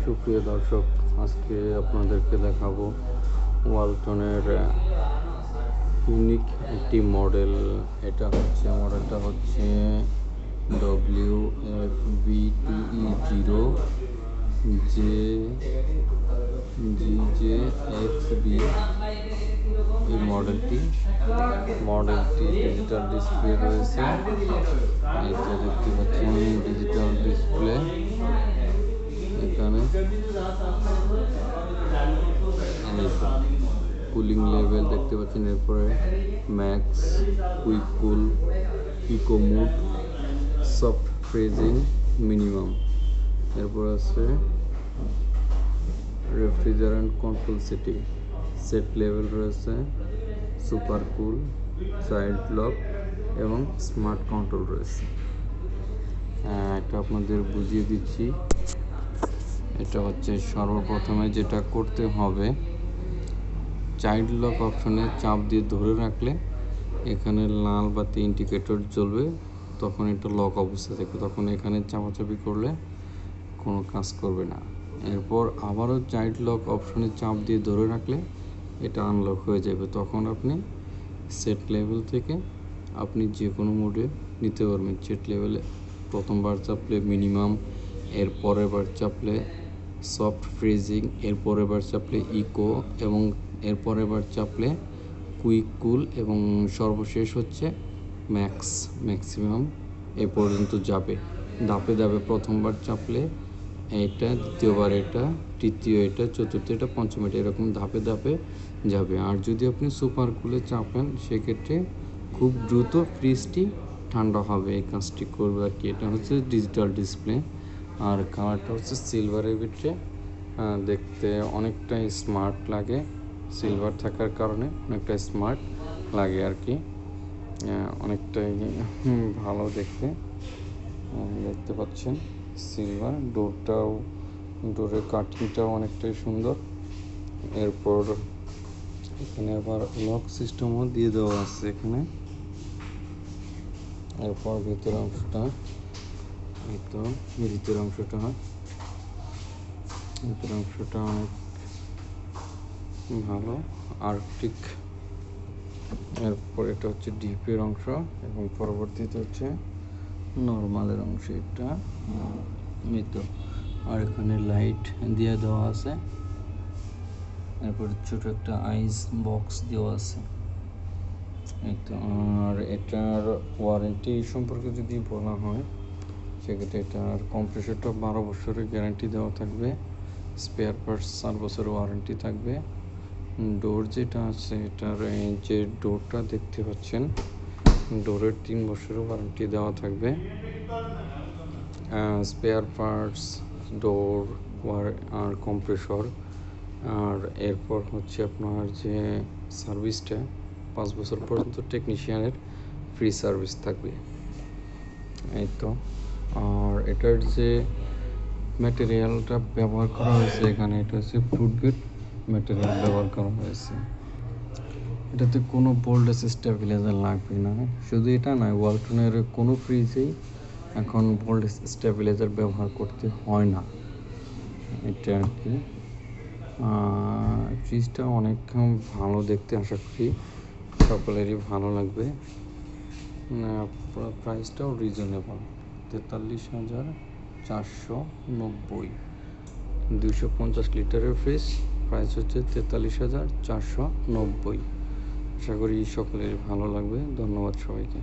সুপ্রিয় দর্শক, আজকে আপনাদেরকে দেখাবো ওয়ালটনের ইউনিক একটি মডেল। মডেলটা হচ্ছে WFB2E0 GJXB। এই মডেলটি ডিজিটাল ডিসপ্লে রয়েছে। এটা দেখতে পাচ্ছেন ডিজিটাল ডিসপ্লে। এখানে কুলিং লেভেল দেখতে পাচ্ছেন, এরপরে max, quick cool, eco mode, soft freezing, minimum. এরপর আছে refrigerant control setting, set level রয়েছে, সুপার কুল, চাইল্ড লক এবং স্মার্ট কন্ট্রোল রয়েছে। এটা আপনাদের বুঝিয়ে দিচ্ছি। এটা হচ্ছে সর্বপ্রথমে যেটা করতে হবে, চাইল্ড লক অপশনে চাপ দিয়ে ধরে রাখলে এখানে লাল বাতি ইন্ডিকেটর জ্বলবে, তখন এটা লক অবস্থা থাকবে। তখন এখানে চাপাচাপি করলে কোনো কাজ করবে না। এরপর আবারও চাইল্ড লক অপশনে চাপ দিয়ে ধরে রাখলে এটা আনলক হয়ে যাবে। তখন আপনি সেট লেভেল থেকে আপনি যে কোনো মোডে নিতে পারবেন। সেট লেভেলে প্রথমবার চাপলে মিনিমাম, এর পরের বার চাপলে সফট ফ্রিজিং, এর পরের বার চাপলে ইকো এবং এর পরের বার চাপলে কুইক কুল এবং সর্বশেষ হচ্ছে ম্যাক্সিমাম। এ পর্যন্ত যাবে ধাপে ধাপে। প্রথমবার চাপলে এটা, দ্বিতীয়বার এটা, তৃতীয় এটা, চতুর্থ এটা, পঞ্চম এটা, এরকম ধাপে ধাপে যাবে। আর যদি আপনি সুপার কুলে চাপেন সেক্ষেত্রে খুব দ্রুত ফ্রিজটি ঠান্ডা হবে। এই কাজটি করবে আর কি। এটা হচ্ছে ডিজিটাল ডিসপ্লে, আর কালারটা হচ্ছে সিলভারের ভিতরে। দেখতে অনেকটাই স্মার্ট লাগে, সিলভার থাকার কারণে অনেকটা স্মার্ট লাগে আর কি। অনেকটাই ভালো দেখতে পাচ্ছেন সিলভার। ডোরের কাটিংটাও অনেকটাই সুন্দর। এরপর এখানে আবার লক সিস্টেমও দিয়ে দেওয়া আছে এখানে। এরপর ভিতরের অংশটা অনেক ভালো, আর্কটিক। এরপর এটা হচ্ছে ডিপের অংশ এবং পরবর্তীতে হচ্ছে নর্মালের অংশ। এটা আর এখানে লাইট দিয়ে দেওয়া আছে। এরপর ছোট একটা আইস বক্স দেওয়া আছে। আর এটার ওয়ারেন্টি সম্পর্কে যদি বলা হয় সেক্ষেত্রে এটার কম্প্রেসরটা 12 বছরের গ্যারান্টি দেওয়া থাকবে। স্পেয়ার পার্টস 4 বছরের ওয়ারেন্টি থাকবে। ডোর যেটা আছে, এটার যে ডোরটা দেখতে পাচ্ছেন, ডোরের 3 বছরের ওয়ারেন্টি দেওয়া থাকবে। স্পেয়ার পার্টস, ডোর আর কম্প্রেসর। আর এরপর হচ্ছে আপনার যে সার্ভিসটা 5 বছর পর্যন্ত টেকনিশিয়ানের ফ্রি সার্ভিস থাকবে। এই তো। আর এটার যে ম্যাটেরিয়ালটা ব্যবহার করা হয়েছে এখানে, এটা হচ্ছে ফ্রুট গ্রেড ম্যাটেরিয়াল ব্যবহার করা হয়েছে। এটাতে কোনো ভোল্টেজ স্টেবিলাইজার লাগবে না। শুধু এটা নয়, ওয়ালটনের কোনো ফ্রিজেই এখন ভোল্টেজ স্টেবিলাইজার ব্যবহার করতে হয় না। এটা আর কি। ফ্রিজটা অনেক ভালো দেখতে, আশা করি সকলেরই ভালো লাগবে। প্রাইসটাও রিজনেবল, 43,490। 250 লিটারের ফ্রিজ, প্রাইস হচ্ছে 43,490। আশা করি সকলেরই ভালো লাগবে। ধন্যবাদ সবাইকে।